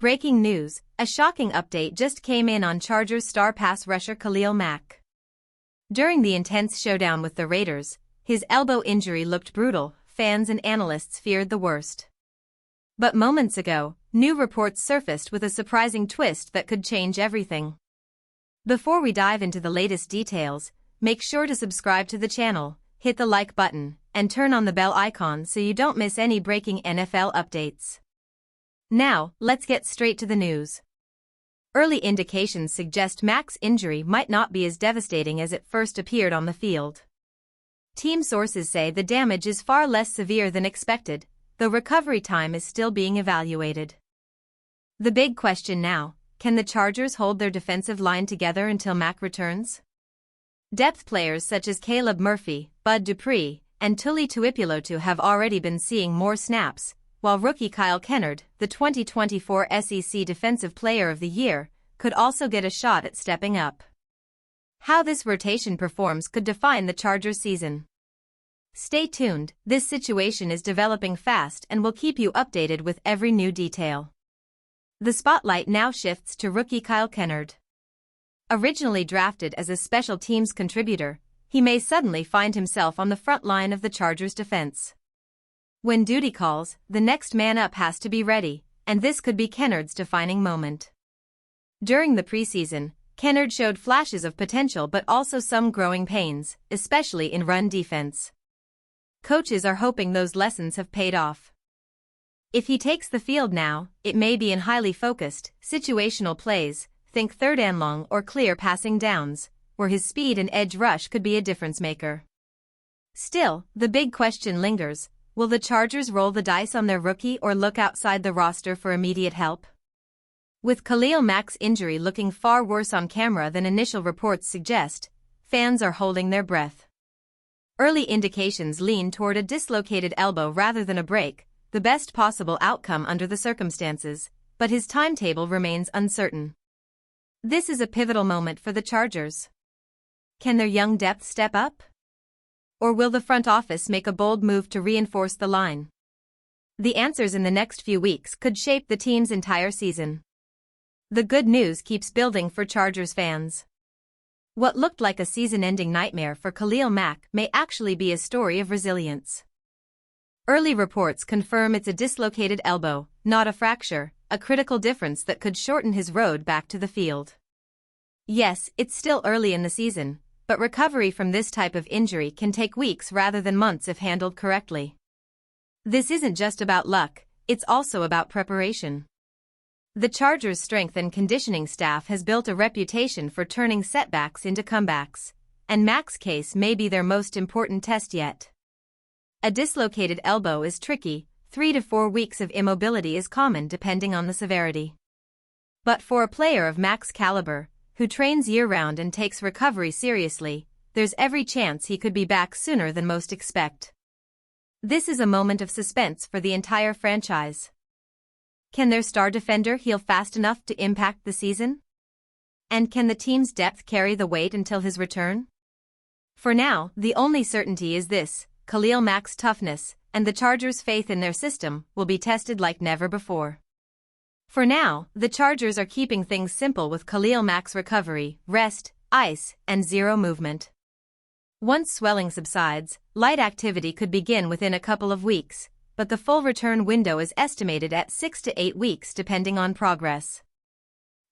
Breaking news, a shocking update just came in on Chargers star pass rusher Khalil Mack. During the intense showdown with the Raiders, his elbow injury looked brutal. Fans and analysts feared the worst. But moments ago, new reports surfaced with a surprising twist that could change everything. Before we dive into the latest details, make sure to subscribe to the channel, hit the like button, and turn on the bell icon so you don't miss any breaking NFL updates. Now, let's get straight to the news. Early indications suggest Mack's injury might not be as devastating as it first appeared on the field. Team sources say the damage is far less severe than expected, though recovery time is still being evaluated. The big question now, can the Chargers hold their defensive line together until Mack returns? Depth players such as Caleb Murphy, Bud Dupree, and Tuli Tuipulotu have already been seeing more snaps, while rookie Kyle Kennard, the 2024 SEC Defensive Player of the Year, could also get a shot at stepping up. How this rotation performs could define the Chargers season. Stay tuned, this situation is developing fast and will keep you updated with every new detail. The spotlight now shifts to rookie Kyle Kennard. Originally drafted as a special teams contributor, he may suddenly find himself on the front line of the Chargers' defense. When duty calls, the next man up has to be ready, and this could be Kennard's defining moment. During the preseason, Kennard showed flashes of potential but also some growing pains, especially in run defense. Coaches are hoping those lessons have paid off. If he takes the field now, it may be in highly focused, situational plays, think third and long or clear passing downs, where his speed and edge rush could be a difference maker. Still, the big question lingers. Will the Chargers roll the dice on their rookie or look outside the roster for immediate help? With Khalil Mack's injury looking far worse on camera than initial reports suggest, fans are holding their breath. Early indications lean toward a dislocated elbow rather than a break, the best possible outcome under the circumstances, but his timetable remains uncertain. This is a pivotal moment for the Chargers. Can their young depth step up? Or will the front office make a bold move to reinforce the line? The answers in the next few weeks could shape the team's entire season. The good news keeps building for Chargers fans. What looked like a season-ending nightmare for Khalil Mack may actually be a story of resilience. Early reports confirm it's a dislocated elbow, not a fracture, a critical difference that could shorten his road back to the field. Yes, it's still early in the season, but recovery from this type of injury can take weeks rather than months if handled correctly. This isn't just about luck, it's also about preparation. The Chargers' strength and conditioning staff has built a reputation for turning setbacks into comebacks, and Mack's case may be their most important test yet. A dislocated elbow is tricky, 3 to 4 weeks of immobility is common depending on the severity. But for a player of Mack's caliber, who trains year-round and takes recovery seriously, there's every chance he could be back sooner than most expect. This is a moment of suspense for the entire franchise. Can their star defender heal fast enough to impact the season? And can the team's depth carry the weight until his return? For now, the only certainty is this: Khalil Mack's toughness, and the Chargers' faith in their system, will be tested like never before. For now, the Chargers are keeping things simple with Khalil Mack's recovery, rest, ice, and zero movement. Once swelling subsides, light activity could begin within a couple of weeks, but the full return window is estimated at 6 to 8 weeks depending on progress.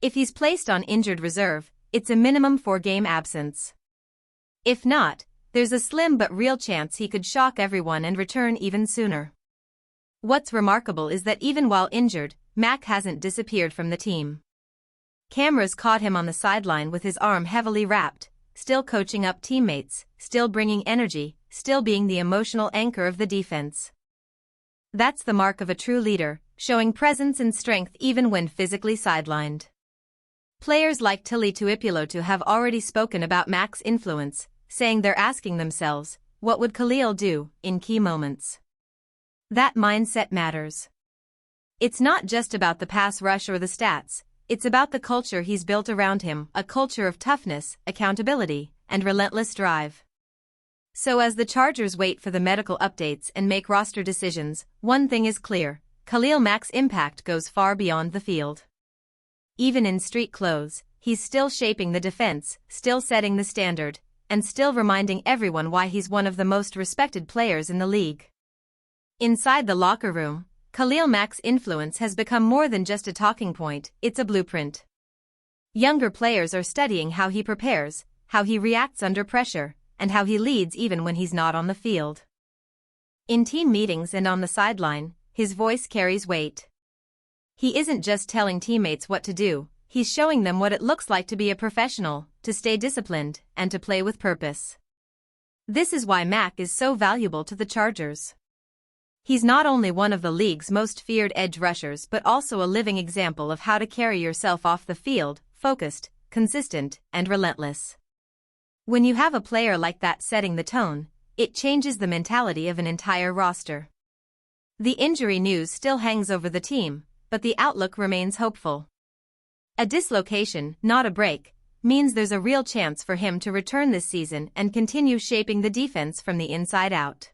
If he's placed on injured reserve, it's a minimum 4-game absence. If not, there's a slim but real chance he could shock everyone and return even sooner. What's remarkable is that even while injured, Mack hasn't disappeared from the team. Cameras caught him on the sideline with his arm heavily wrapped, still coaching up teammates, still bringing energy, still being the emotional anchor of the defense. That's the mark of a true leader, showing presence and strength even when physically sidelined. Players like Tuli Tuipulotu have already spoken about Mack's influence, saying they're asking themselves, what would Khalil do in key moments? That mindset matters. It's not just about the pass rush or the stats, it's about the culture he's built around him, a culture of toughness, accountability, and relentless drive. So as the Chargers wait for the medical updates and make roster decisions, one thing is clear: Khalil Mack's impact goes far beyond the field. Even in street clothes, he's still shaping the defense, still setting the standard, and still reminding everyone why he's one of the most respected players in the league. Inside the locker room, Khalil Mack's influence has become more than just a talking point, it's a blueprint. Younger players are studying how he prepares, how he reacts under pressure, and how he leads even when he's not on the field. In team meetings and on the sideline, his voice carries weight. He isn't just telling teammates what to do, he's showing them what it looks like to be a professional, to stay disciplined, and to play with purpose. This is why Mack is so valuable to the Chargers. He's not only one of the league's most feared edge rushers but also a living example of how to carry yourself off the field, focused, consistent, and relentless. When you have a player like that setting the tone, it changes the mentality of an entire roster. The injury news still hangs over the team, but the outlook remains hopeful. A dislocation, not a break, means there's a real chance for him to return this season and continue shaping the defense from the inside out.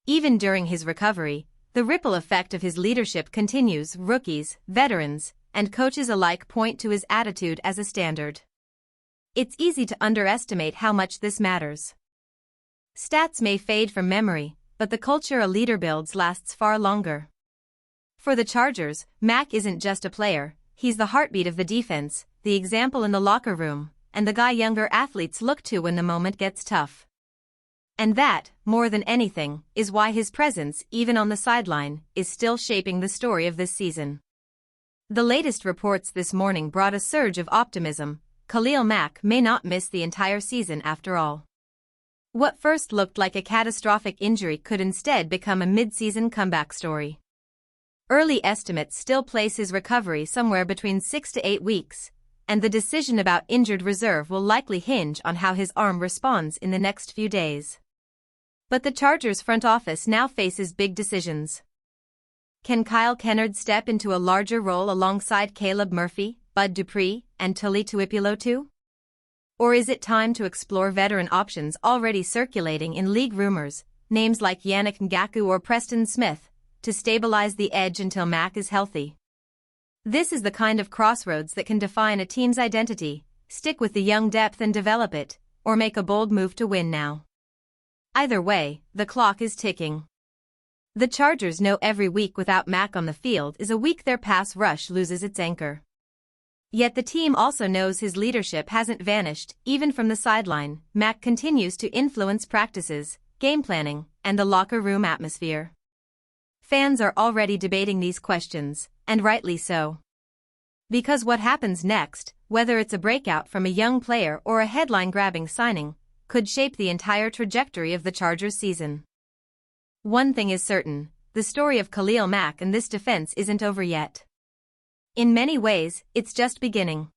Even during his recovery, the ripple effect of his leadership continues. Rookies, veterans, and coaches alike point to his attitude as a standard. It's easy to underestimate how much this matters. Stats may fade from memory, but the culture a leader builds lasts far longer. For the Chargers, Mack isn't just a player, he's the heartbeat of the defense, the example in the locker room, and the guy younger athletes look to when the moment gets tough. And that, more than anything, is why his presence, even on the sideline, is still shaping the story of this season. The latest reports this morning brought a surge of optimism. Khalil Mack may not miss the entire season after all. What first looked like a catastrophic injury could instead become a mid-season comeback story. Early estimates still place his recovery somewhere between 6 to 8 weeks, and the decision about injured reserve will likely hinge on how his arm responds in the next few days. But the Chargers front office now faces big decisions. Can Kyle Kennard step into a larger role alongside Caleb Murphy, Bud Dupree, and Tuli Tuipulotu? Or is it time to explore veteran options already circulating in league rumors, names like Yannick Ngakoue or Preston Smith, to stabilize the edge until Mack is healthy? This is the kind of crossroads that can define a team's identity: stick with the young depth and develop it, or make a bold move to win now. Either way, the clock is ticking. The Chargers know every week without Mack on the field is a week their pass rush loses its anchor. Yet the team also knows his leadership hasn't vanished, even from the sideline. Mack continues to influence practices, game planning, and the locker room atmosphere. Fans are already debating these questions, and rightly so. Because what happens next, whether it's a breakout from a young player or a headline-grabbing signing, could shape the entire trajectory of the Chargers season. One thing is certain, the story of Khalil Mack and this defense isn't over yet. In many ways, it's just beginning.